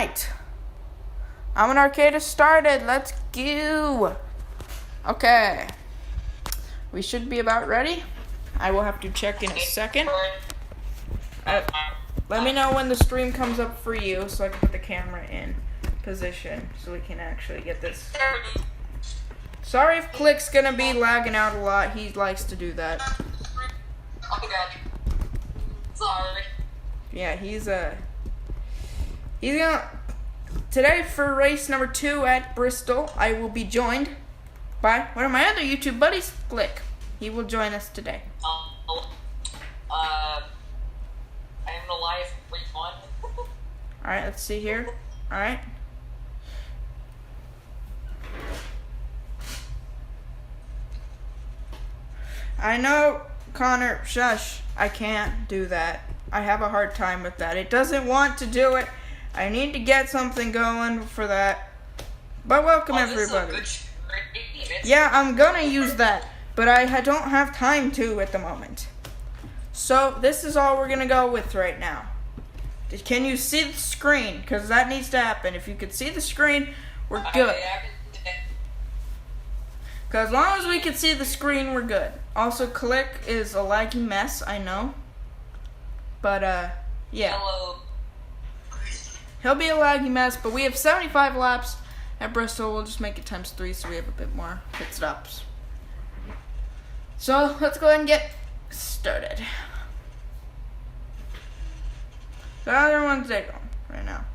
Alright. Omlet Arcade has started. Let's go. Okay. We should be about ready. I will have to check in a second. Let me know when the stream comes up for you so I can put the camera in position so we can actually get this. Sorry if Click's gonna be lagging out a lot. He likes to do that. Oh my god. Sorry. Yeah, he's gonna today for race number 2 at Bristol. I will be joined by one of my other YouTube buddies, Click. He will join us today. I am alive for fun. Alright, let's see here. Alright. I know, Connor, shush. I can't do that. I have a hard time with that. It doesn't want to do it. I need to get something going for that. But welcome, everybody. Yeah, I'm gonna use that, but I don't have time to at the moment. So this is all we're gonna go with right now. Can you see the screen? Because that needs to happen. If you could see the screen, we're good. Because as long as we can see the screen, we're good. Also, Click is a laggy mess, I know. But, yeah. Hello. He'll be a laggy mess, but we have 75 laps at Bristol. We'll just make it times 3 so we have a bit more pit stops. So, let's go ahead and get started. The other one's going right now.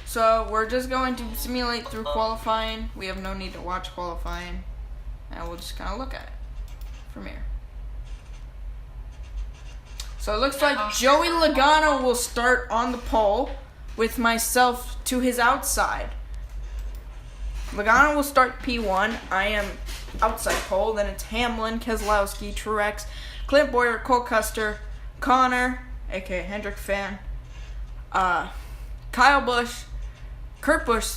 So, we're just going to simulate through qualifying. We have no need to watch qualifying. And we'll just kind of look at it from here. So it looks like Joey Logano will start on the pole with myself to his outside. Logano will start P1. I am outside pole. Then it's Hamlin, Keselowski, Truex, Clint Boyer, Cole Custer, Connor, aka Hendrick fan, Kyle Busch, Kurt Busch,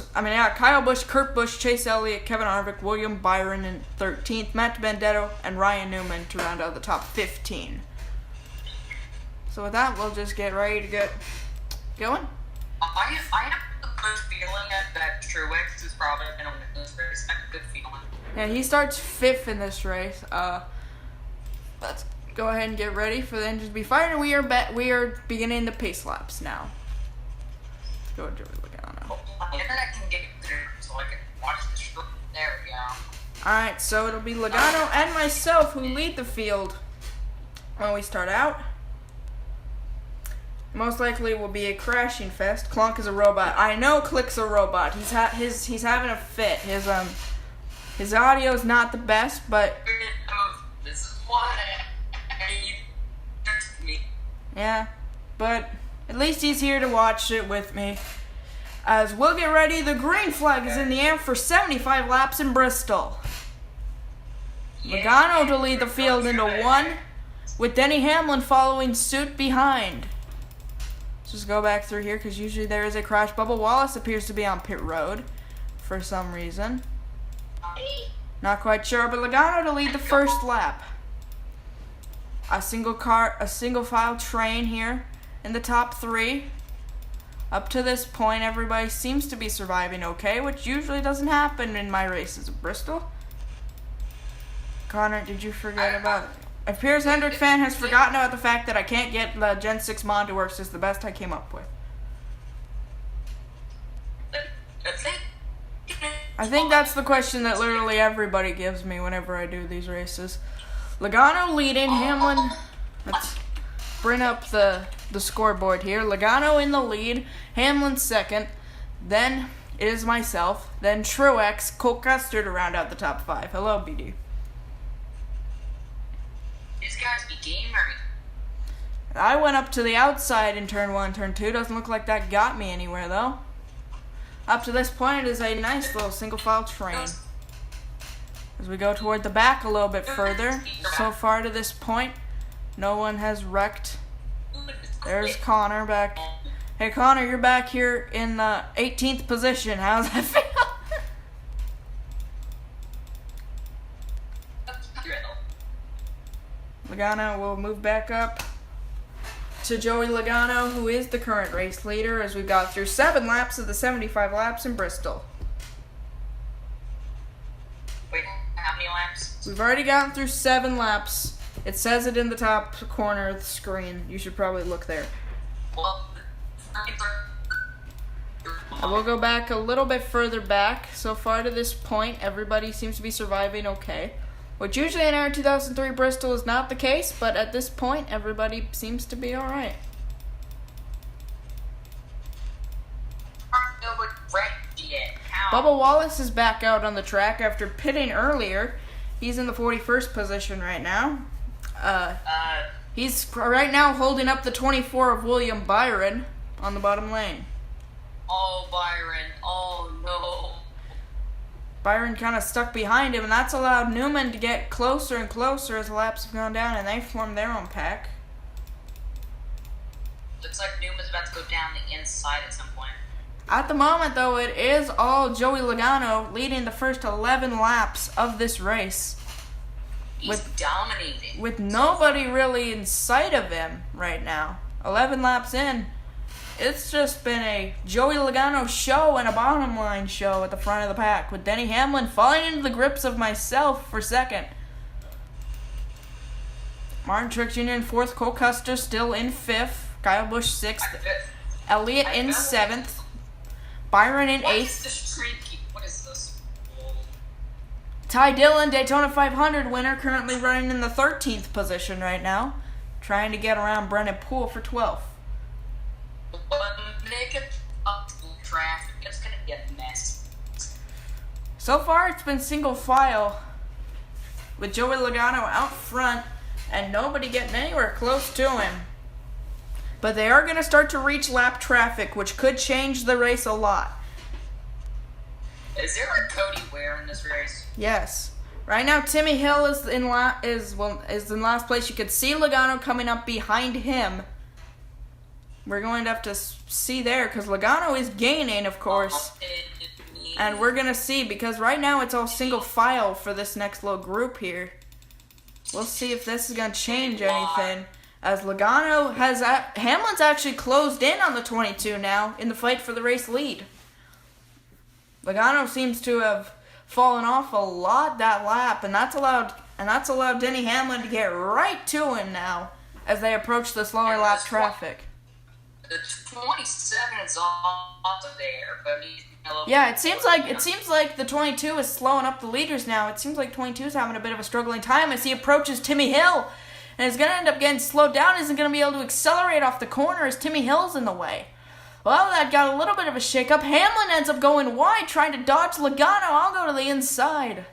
Chase Elliott, Kevin Harvick, William Byron in 13th, Matt Benedetto, and Ryan Newman to round out the top 15. So with that, we'll just get ready to get going. I have a good feeling that Truex is probably going to win this race. I have a good feeling. Yeah, he starts 5th in this race. Let's go ahead and get ready for the engines to be fired. We are beginning the pace laps now. Let's go to Logano. My internet can get through so I can watch the stream. There we go. Alright, so it'll be Logano and myself who lead the field when we start out. Most likely will be a crashing fest. Clonk is a robot. I know Click's a robot. He's having a fit. His audio is not the best, but this is why me. Yeah, but at least he's here to watch it with me. As we'll get ready, the green flag is in the air for 75 laps in Bristol. Logano to lead the field into 1, with Denny Hamlin following suit behind. Just go back through here because usually there is a crash. Bubba Wallace appears to be on pit road for some reason. Not quite sure, but Logano to lead the first lap. A single file train here in the top 3. Up to this point, everybody seems to be surviving okay, which usually doesn't happen in my races at Bristol. Connor, did you forget about it? It appears Hendrick fan has forgotten about the fact that I can't get the Gen 6 mod to work, so it's the best I came up with. I think that's the question that literally everybody gives me whenever I do these races. Logano leading, Hamlin. Let's bring up the scoreboard here. Logano in the lead, Hamlin second, then it is myself, then Truex, Cole Custer to round out the top 5. Hello, BD. These guys be gamers. I went up to the outside in turn 1, turn 2. Doesn't look like that got me anywhere, though. Up to this point, it is a nice little single-file train. As we go toward the back a little bit further, so far to this point, no one has wrecked. There's Connor back. Hey, Connor, you're back here in 18th position. How's that feel? Logano will move back up to Joey Logano, who is the current race leader, as we've got through 7 laps of the 75 laps in Bristol. Wait, how many laps? We've already gotten through 7 laps. It says it in the top corner of the screen. You should probably look there. Well, I will go back a little bit further back. So far to this point, everybody seems to be surviving okay. Which usually in NR2003 Bristol is not the case, but at this point, everybody seems to be alright. Bubba Wallace is back out on the track after pitting earlier. He's in the 41st position right now. He's right now holding up the 24 of William Byron on the bottom lane. Oh, Byron. Oh, no. Byron kind of stuck behind him, and that's allowed Newman to get closer and closer as the laps have gone down, and they formed their own pack. Looks like Newman's about to go down the inside at some point. At the moment, though, it is all Joey Logano leading the first 11 laps of this race. He's dominating. With nobody really in sight of him right now. 11 laps in. It's just been a Joey Logano show and a bottom line show at the front of the pack, with Denny Hamlin falling into the grips of myself for second. Martin Truex Jr. in 4th, Cole Custer still in 5th, Kyle Busch 6th, Elliott in 7th, Byron in 8th. What is this? Ty Dillon, Daytona 500 winner, currently running in the 13th position right now, trying to get around Brennan Poole for 12th. Make it up traffic. It's gonna get a mess. So far, it's been single file, with Joey Logano out front and nobody getting anywhere close to him. But they are going to start to reach lap traffic, which could change the race a lot. Is there a Cody Ware in this race? Yes. Right now, Timmy Hill is in last place. You could see Logano coming up behind him. We're going to have to see there, because Logano is gaining, of course. And we're going to see, because right now it's all single file for this next little group here. We'll see if this is going to change anything. As Logano has... Hamlin's actually closed in on the 22 now in the fight for the race lead. Logano seems to have fallen off a lot that lap, and that's allowed Denny Hamlin to get right to him now as they approach this lower lap traffic. The 27 is off there, but he's yeah, it seems like the 22 is slowing up the leaders now. It seems like 22 is having a bit of a struggling time as he approaches Timmy Hill, and is going to end up getting slowed down. Isn't going to be able to accelerate off the corner as Timmy Hill's in the way. Well, that got a little bit of a shake-up. Hamlin ends up going wide, trying to dodge Logano. I'll go to the inside.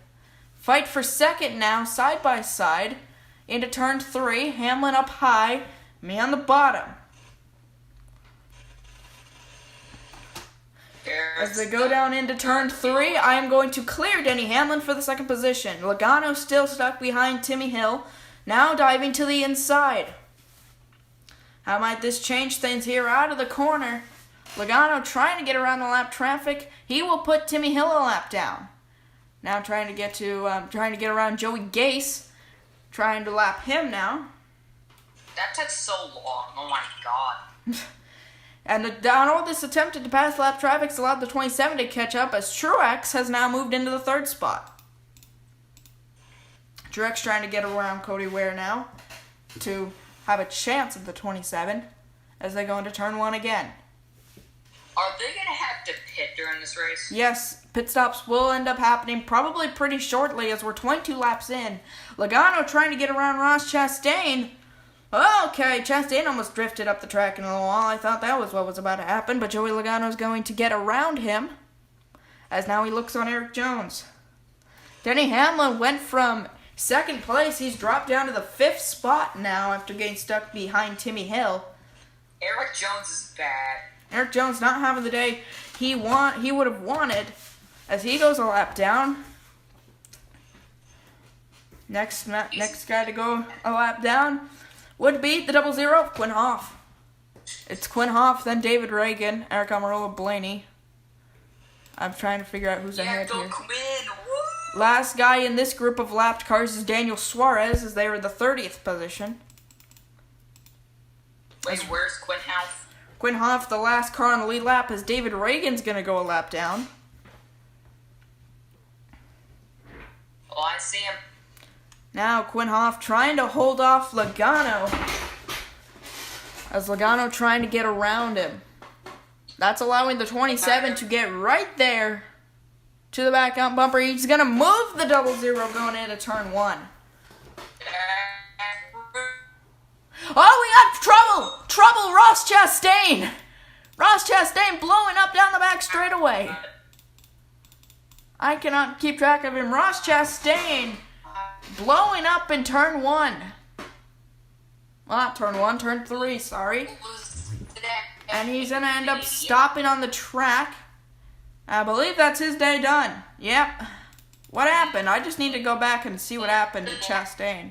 Fight for second now, side by side. Into turn 3. Hamlin up high. Me on the bottom. As they go down into turn 3, I am going to clear Denny Hamlin for the second position. Logano still stuck behind Timmy Hill. Now diving to the inside. How might this change things here out of the corner? Logano trying to get around the lap traffic. He will put Timmy Hill a lap down. Now trying to get around Joey Gase. Trying to lap him now. That took so long. Oh my god. And all this attempted to pass lap traffic allowed the 27 to catch up, as Truex has now moved into the 3rd spot. Truex trying to get around Cody Ware now to have a chance at the 27 as they go into turn 1 again. Are they going to have to pit during this race? Yes, pit stops will end up happening probably pretty shortly as we're 22 laps in. Logano trying to get around Ross Chastain. Okay, Chastain almost drifted up the track in a little while. I thought that was what was about to happen, but Joey Logano's going to get around him as now he looks on Eric Jones. Denny Hamlin went from 2nd place. He's dropped down to the 5th spot now after getting stuck behind Timmy Hill. Eric Jones is bad. Eric Jones not having the day he would have wanted as he goes a lap down. Next guy to go a lap down would be the 00, Quinn Hoff. It's Quinn Hoff, then David Reagan, Eric Almirola, Blaney. I'm trying to figure out who's ahead here. Quinn. Woo! Last guy in this group of lapped cars is Daniel Suarez, as they were the 30th position. Wait, where's Quinhouse? Quinhoff, the last car on the lead lap, as David Reagan's going to go a lap down. Oh, I see him. Now Quinhoff trying to hold off Logano, as Logano trying to get around him. That's allowing the 27 to get right there to the back up bumper. He's going to move the 00 going into turn 1. Oh, we got trouble! Trouble, Ross Chastain! Ross Chastain blowing up down the back straightaway. I cannot keep track of him. Ross Chastain blowing up in turn 1. Well, not turn 1, turn 3, sorry. And he's going to end up stopping on the track. I believe that's his day done. Yep. What happened? I just need to go back and see what happened to Chastain.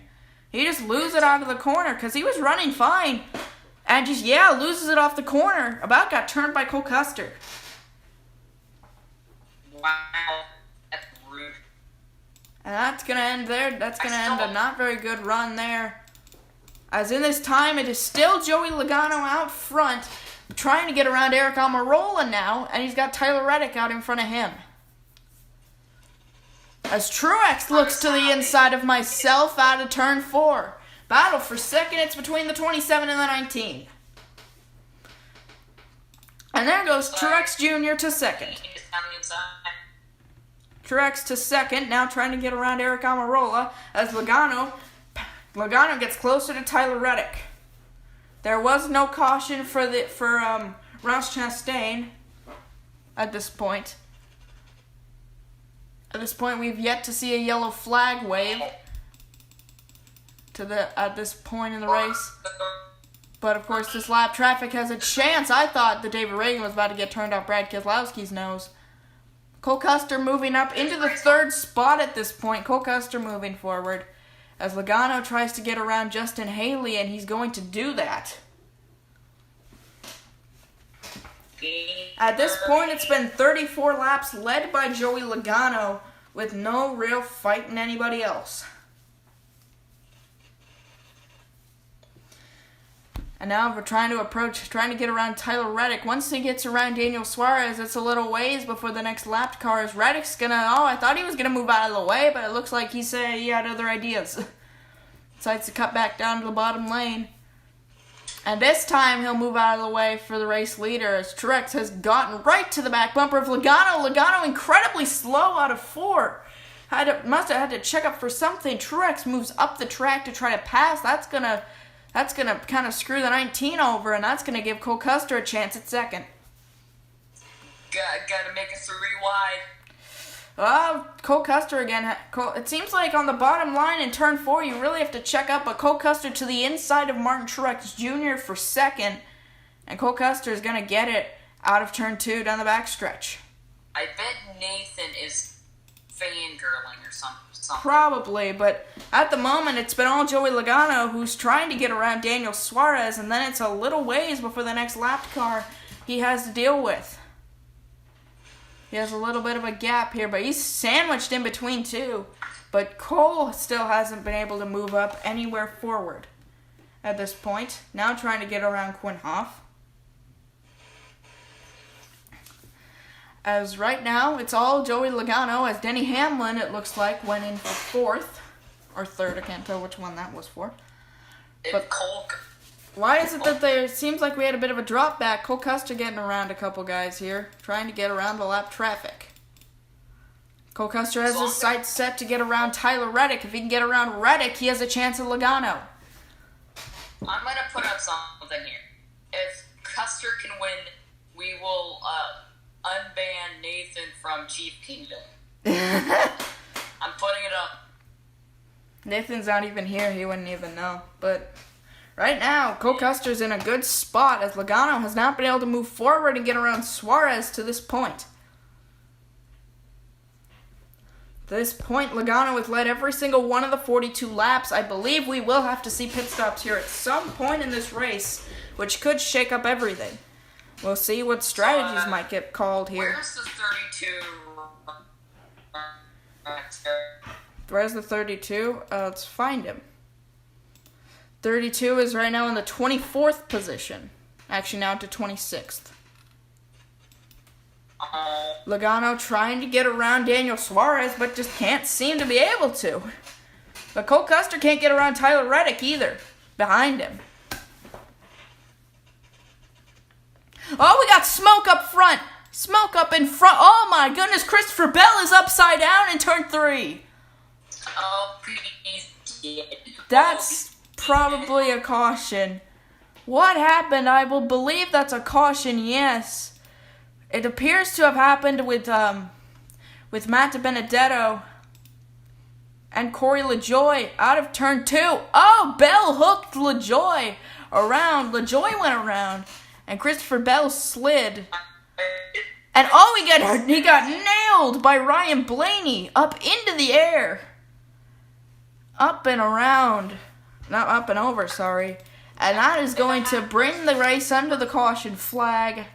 He just loses it out of the corner because he was running fine. And just, loses it off the corner. About got turned by Cole Custer. Wow. That's rude. And that's going to end there. That's going to end a not very good run there. As in this time, it is still Joey Logano out front, trying to get around Eric Almirola now, and he's got Tyler Reddick out in front of him. As Truex looks to the inside of myself out of turn 4. Battle for second, it's between the 27 and the 19. And there goes Truex Jr. to second. Truex to second, now trying to get around Eric Almirola, as Logano gets closer to Tyler Reddick. There was no caution for Ross Chastain at this point. At this point, we've yet to see a yellow flag wave at this point in the race. But of course, this lap traffic has a chance. I thought that David Reagan was about to get turned off Brad Keselowski's nose. Cole Custer moving up into the 3rd spot at this point. Cole Custer moving forward as Logano tries to get around Justin Haley, and he's going to do that. At this point, it's been 34 laps led by Joey Logano with no real fighting anybody else. And now we're trying to get around Tyler Reddick. Once he gets around Daniel Suarez, it's a little ways before the next lap car is Reddick's I thought he was gonna move out of the way, but it looks like he said he had other ideas. Decides to cut back down to the bottom lane. And this time he'll move out of the way for the race leader as Truex has gotten right to the back bumper of Logano. Logano incredibly slow out of 4. Must have had to check up for something. Truex moves up the track to try to pass. That's gonna kind of screw the 19 over, and that's gonna give Cole Custer a chance at second. Gotta make it 3 wide. Cole Custer again. It seems like on the bottom line in turn 4, you really have to check up. But Cole Custer to the inside of Martin Truex Jr. for second. And Cole Custer is going to get it out of turn 2 down the backstretch. I bet Nathan is fangirling or something. Probably, but at the moment, it's been all Joey Logano who's trying to get around Daniel Suarez. And then it's a little ways before the next lap car he has to deal with. He has a little bit of a gap here, but he's sandwiched in between 2. But Cole still hasn't been able to move up anywhere forward at this point. Now trying to get around Quinhoff. As right now, it's all Joey Logano, as Denny Hamlin, it looks like, went in for 4th. Or 3rd, I can't tell which one that was for. But Cole... Why is it that it seems like we had a bit of a drop back? Cole Custer getting around a couple guys here, trying to get around the lap traffic. Cole Custer has his sights set to get around Tyler Reddick. If he can get around Reddick, he has a chance at Logano. I'm going to put up something here. If Custer can win, we will unban Nathan from Chief Kingdom. I'm putting it up. Nathan's not even here. He wouldn't even know. But right now, Cole Custer's in a good spot as Logano has not been able to move forward and get around Suarez to this point. To this point, Logano has led every single one of the 42 laps. I believe we will have to see pit stops here at some point in this race, which could shake up everything. We'll see what strategies might get called here. Where's the 32? Where's the 32? Let's find him. 32 is right now in the 24th position. Actually, now to 26th. Logano trying to get around Daniel Suarez, but just can't seem to be able to. But Cole Custer can't get around Tyler Reddick either, behind him. Oh, we got smoke up front. Smoke up in front. Oh my goodness, Christopher Bell is upside down in turn 3. Oh, please. That's probably a caution. What happened? I will believe that's a caution, yes. It appears to have happened with Matt Benedetto and Corey LaJoy out of turn 2. Oh, Bell hooked LaJoy around. LaJoy went around, and Christopher Bell slid. And oh, he got nailed by Ryan Blaney up into the air. Up and around. Not up and over, sorry. And that is going to bring the race under the caution flag.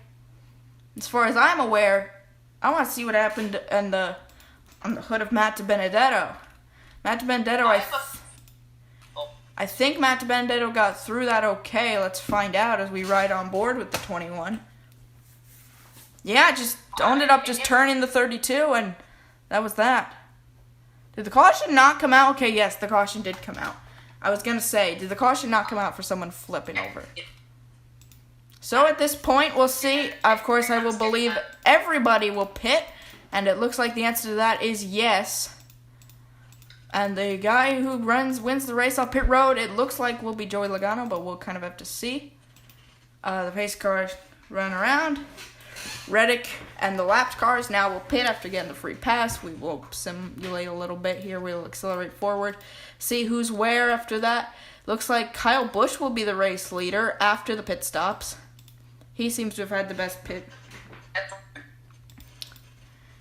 As far as I'm aware, I want to see what happened on the hood of Matt Benedetto. Matt Benedetto, I think Matt Benedetto got through that okay. Let's find out as we ride on board with the 21. Yeah, just ended up just turning the 32, and that was that. Did the caution not come out? Okay, yes, the caution did come out. I was going to say, did the caution not come out for someone flipping over? So at this point, we'll see. Of course, I will believe everybody will pit, and it looks like the answer to that is yes. And the guy who wins the race off pit road, it looks like will be Joey Logano, but we'll kind of have to see. The pace cars run around. Reddick and the lapped cars now will pit after getting the free pass. We will simulate a little bit here. We'll accelerate forward. See who's where after that. Looks like Kyle Busch will be the race leader after the pit stops. He seems to have had the best pit.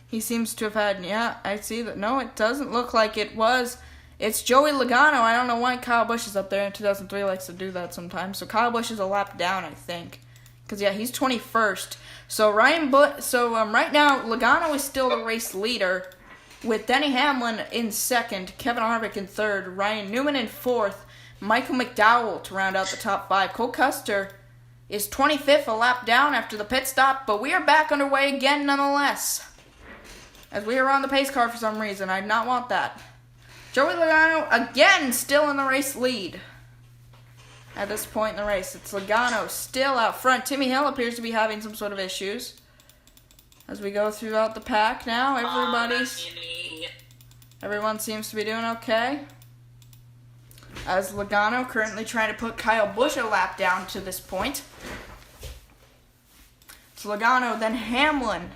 He seems to have had, yeah, I see that. No, it doesn't look like it was. It's Joey Logano. I don't know why Kyle Busch is up there. In 2003 likes to do that sometimes. So Kyle Busch is a lap down, I think. Because, yeah, he's 21st. So right now, Logano is still the race leader with Denny Hamlin in second, Kevin Harvick in third, Ryan Newman in fourth, Michael McDowell to round out the top 5. Cole Custer is 25th, a lap down after the pit stop, but we are back underway again nonetheless. As we are on the pace car for some reason. I did not want that. Joey Logano, again, still in the race lead. At this point in the race, it's Logano still out front. Timmy Hill appears to be having some sort of issues. As we go throughout the pack now, everyone seems to be doing okay. As Logano currently trying to put Kyle Busch a lap down to this point. It's Logano, then Hamlin.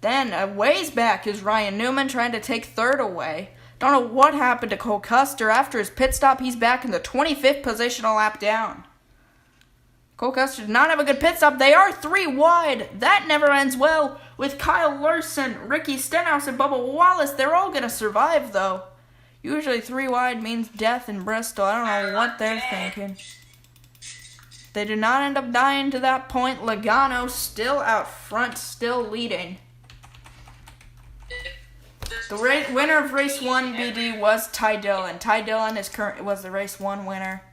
Then a ways back is Ryan Newman trying to take third away. Don't know what happened to Cole Custer. After his pit stop, he's back in the 25th position, a lap down. Cole Custer did not have a good pit stop. They are 3 wide. That never ends well with Kyle Larson, Ricky Stenhouse, and Bubba Wallace. They're all going to survive, though. Usually 3 wide means death in Bristol. I don't know what they're thinking. They did not end up dying to that point. Logano still out front, still leading. The winner of race 1 BD was Ty Dillon. Ty Dillon was the race 1 winner.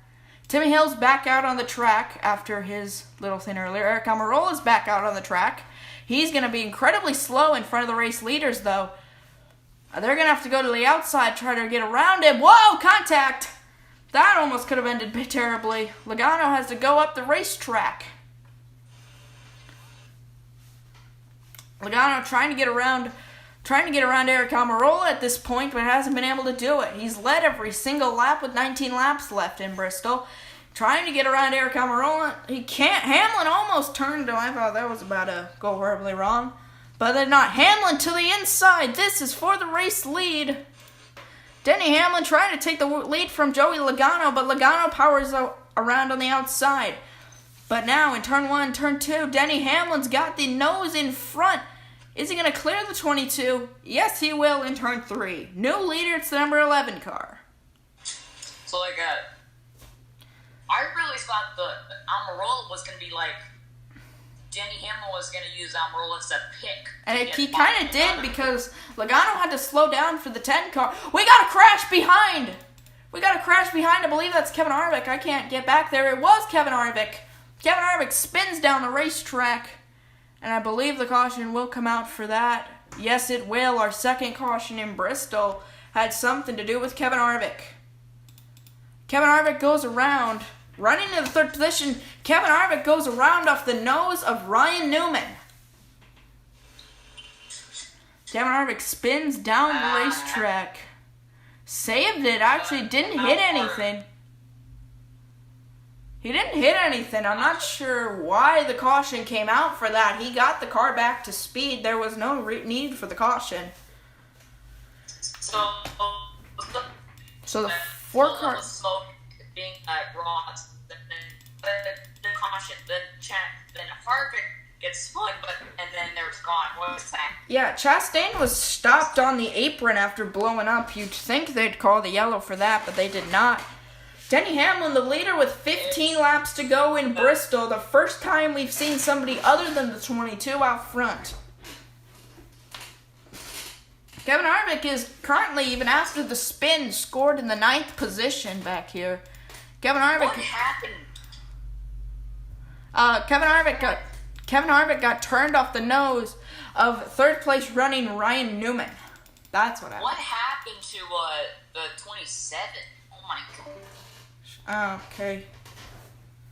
Timmy Hill's back out on the track after his little thing earlier. Eric Almirola's back out on the track. He's going to be incredibly slow in front of the race leaders, though. They're going to have to go to the outside, try to get around him. Whoa, contact! That almost could have ended terribly. Logano has to go up the racetrack. Logano trying to get around Eric Almirola at this point, but hasn't been able to do it. He's led every single lap with 19 laps left in Bristol. Trying to get around Eric Almirola. He can't. Hamlin almost turned him. I thought that was about to go horribly wrong. But they're not. Hamlin to the inside. This is for the race lead. Denny Hamlin trying to take the lead from Joey Logano, but Logano powers around on the outside. But now in turn 1, turn 2, Denny Hamlin's got the nose in front. Is he going to clear the 22? Yes, he will in turn 3. New leader, it's the number 11 car. So, I really thought the Almirola was going to be Denny Hamlin was going to use Almirola as a pick. And he kind of did because Logano had to slow down for the 10 car. We got a crash behind! We got a crash behind. I believe that's Kevin Harvick. I can't get back there. It was Kevin Harvick. Kevin Harvick spins down the racetrack. And I believe the caution will come out for that. Yes, it will. Our second caution in Bristol had something to do with Kevin Harvick. Kevin Harvick goes around, running in the third position. Kevin Harvick goes around off the nose of Ryan Newman. Kevin Harvick spins down the racetrack. Saved it. Actually didn't hit anything. He didn't hit anything. I'm not sure why the caution came out for that. He got the car back to speed. There was no need for the caution. So the four car. Smoke being brought, then caution, then Harvick gets spun, and then there's gone. What was that? Yeah, Chastain was stopped on the apron after blowing up. You'd think they'd call the yellow for that, but they did not. Denny Hamlin, the leader, with 15 laps to go in Bristol. The first time we've seen somebody other than the 22 out front. Kevin Harvick is currently, even after the spin, scored in the 9th position back here. Kevin Harvick. What happened? Kevin Harvick got turned off the nose of third place running Ryan Newman. That's what happened. What happened to the 27? Oh my god. Okay.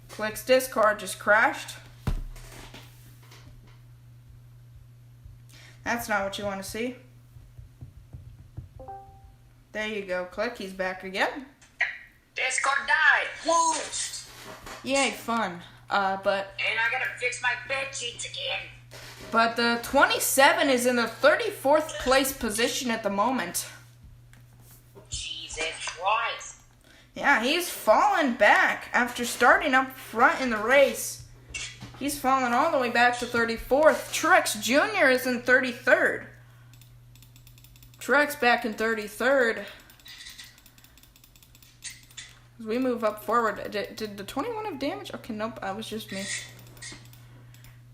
Click's discard just crashed. That's not what you want to see. There you go, Click. He's back again. Discord died. Whoa. Yay, fun. But and I gotta fix my bed sheets again. But the 27 is in the 34th place position at the moment. Jesus Christ. Yeah, he's fallen back after starting up front in the race. He's fallen all the way back to 34th. Truex Jr. is in 33rd. Truex back in 33rd. As we move up forward, did the 21 have damage? Okay, nope, that was just me.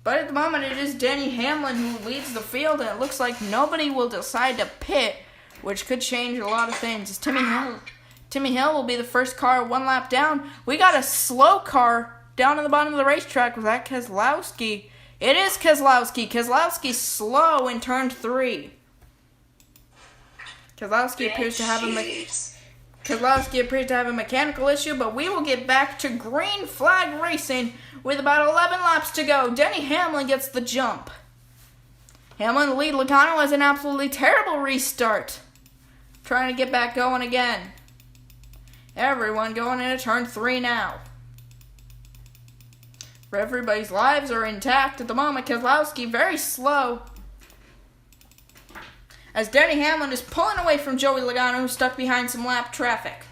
But at the moment, it is Denny Hamlin who leads the field, and it looks like nobody will decide to pit, which could change a lot of things. As Timmy Hill will be the first car one lap down. We got a slow car down at the bottom of the racetrack. Was that Keselowski? It is Keselowski. Keselowski's slow in turn 3. Keselowski appears to have a mechanical issue, but we will get back to green flag racing with about 11 laps to go. Denny Hamlin gets the jump. Hamlin, the lead. Logano has an absolutely terrible restart. Trying to get back going again. Everyone going into turn 3 now. Everybody's lives are intact at the moment. Keselowski very slow. As Denny Hamlin is pulling away from Joey Logano, who's stuck behind some lap traffic.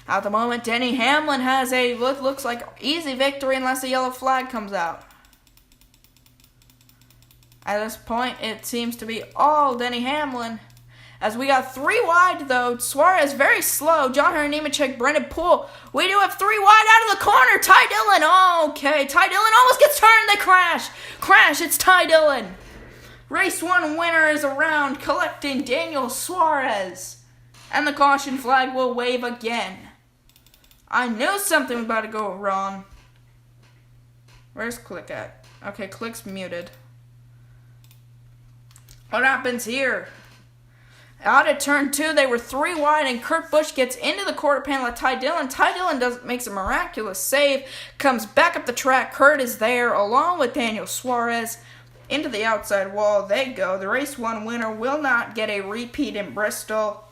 At the moment, Denny Hamlin has a looks like easy victory unless a yellow flag comes out. At this point, it seems to be all Denny Hamlin. As we got 3 wide, though. Suarez very slow. John Hunter Nemechek, Brendan Poole. We do have 3 wide out of the corner. Ty Dillon. Okay, Ty Dillon almost gets turned. They crash. It's Ty Dillon. Race 1 winner is around, collecting Daniel Suarez. And the caution flag will wave again. I knew something was about to go wrong. Where's Click at? Okay, Click's muted. What happens here? Out of turn 2, they were 3 wide, and Kurt Busch gets into the quarter panel of Ty Dillon. Ty Dillon makes a miraculous save, comes back up the track. Kurt is there, along with Daniel Suarez. Into the outside wall they go. The race 1 winner will not get a repeat in Bristol.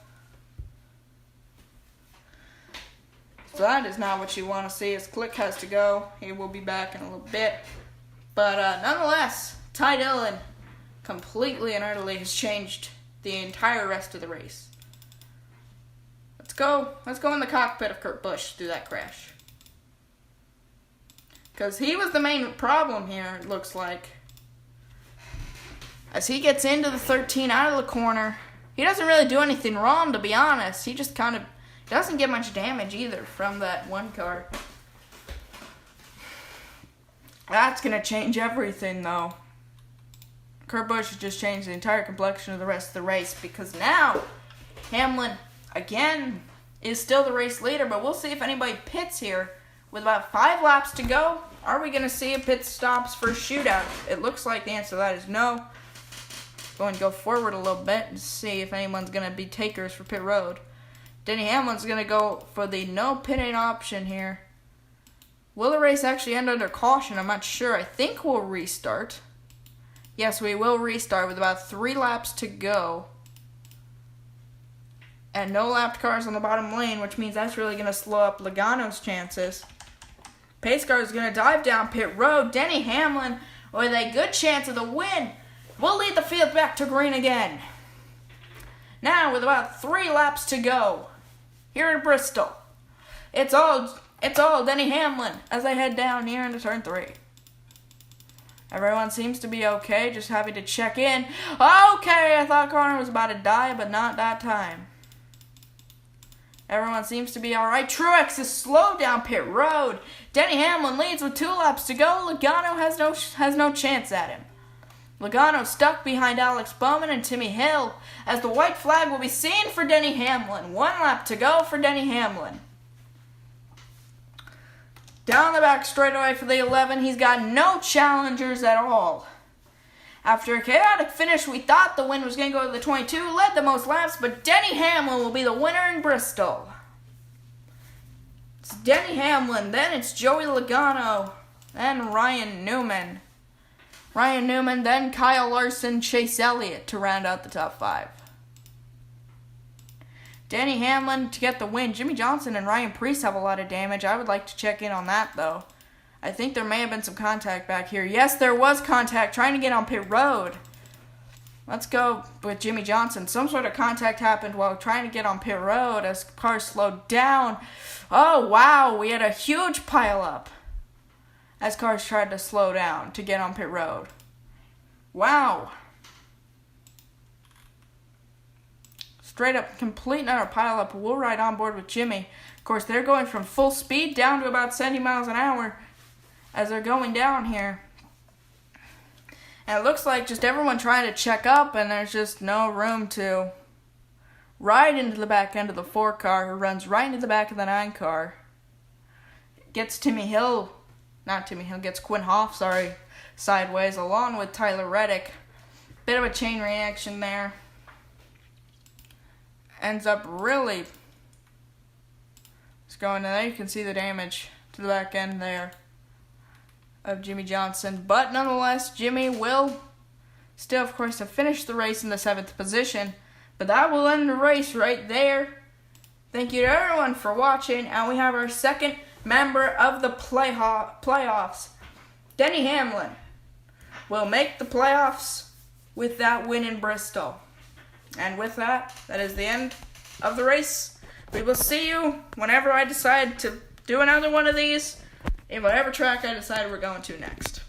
So that is not what you want to see as Click has to go. He will be back in a little bit. But nonetheless, Ty Dillon completely and utterly has changed the entire rest of the race. Let's go in the cockpit of Kurt Busch through that crash. Because he was the main problem here, it looks like. As he gets into the 13 out of the corner, he doesn't really do anything wrong, to be honest. He just kind of doesn't get much damage either from that one car. That's going to change everything, though. Kurt Busch has just changed the entire complexion of the rest of the race, because now Hamlin again, is still the race leader, but we'll see if anybody pits here. With about 5 laps to go, are we going to see a pit stops for shootout? It looks like the answer to that is no. Going to go forward a little bit and see if anyone's going to be takers for pit road. Denny Hamlin's going to go for the no pitting option here. Will the race actually end under caution? I'm not sure. I think we'll restart. Yes, we will restart with about 3 laps to go. And no lapped cars on the bottom lane, which means that's really going to slow up Logano's chances. Pace car is going to dive down pit road. Denny Hamlin, with a good chance of the win, will lead the field back to green again. Now, with about 3 laps to go, here in Bristol, it's all Denny Hamlin as they head down here into turn 3. Everyone seems to be okay, just happy to check in. Okay, I thought Connor was about to die, but not that time. Everyone seems to be alright. Truex is slowed down pit road. Denny Hamlin leads with 2 laps to go. Logano has no chance at him. Logano stuck behind Alex Bowman and Timmy Hill as the white flag will be seen for Denny Hamlin. 1 lap to go for Denny Hamlin. Down the back straightaway for the 11. He's got no challengers at all. After a chaotic finish, we thought the win was going to go to the 22, led the most laps, but Denny Hamlin will be the winner in Bristol. It's Denny Hamlin, then it's Joey Logano, then Ryan Newman. Ryan Newman, then Kyle Larson, Chase Elliott to round out the top 5. Denny Hamlin to get the win. Jimmy Johnson and Ryan Preece have a lot of damage. I would like to check in on that, though. I think there may have been some contact back here. Yes, there was contact trying to get on pit road. Let's go with Jimmy Johnson. Some sort of contact happened while trying to get on pit road as cars slowed down. Oh, wow. We had a huge pileup as cars tried to slow down to get on pit road. Wow. Straight up, complete and utter pileup. We'll ride on board with Jimmy. Of course, they're going from full speed down to about 70 miles an hour as they're going down here. And it looks like just everyone trying to check up, and there's just no room to ride into the back end of the 4 car, who runs right into the back of the 9 car. Gets Quinn Hoff, sideways, along with Tyler Reddick. Bit of a chain reaction there. Ends up really just going there. You can see the damage to the back end there of Jimmy Johnson. But nonetheless, Jimmy will still, of course, have finished the race in the 7th position. But that will end the race right there. Thank you to everyone for watching. And we have our second member of the playoffs. Denny Hamlin will make the playoffs with that win in Bristol. And with that, that is the end of the race. We will see you whenever I decide to do another one of these in whatever track I decide we're going to next.